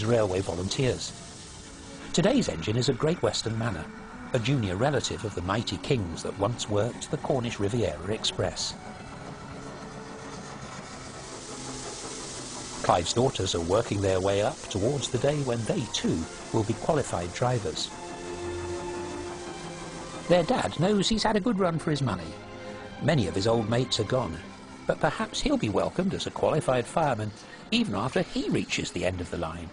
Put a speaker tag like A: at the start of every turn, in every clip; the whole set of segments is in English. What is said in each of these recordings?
A: railway volunteers. Today's engine is a Great Western Manor, a junior relative of the mighty kings that once worked the Cornish Riviera Express. Clive's daughters are working their way up towards the day when they too will be qualified drivers. Their dad knows he's had a good run for his money. Many of his old mates are gone, but perhaps he'll be welcomed as a qualified fireman even after he reaches the end of the line.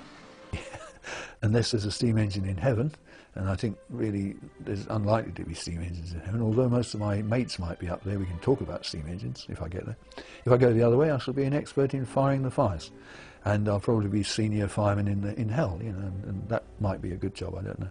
B: Unless there's a steam engine in heaven, and I think really there's unlikely to be steam engines in heaven, although most of my mates might be up there. We can talk about steam engines if I get there. If I go the other way, I shall be an expert in firing the fires, and I'll probably be senior fireman in hell, you know, and that might be a good job, I don't know.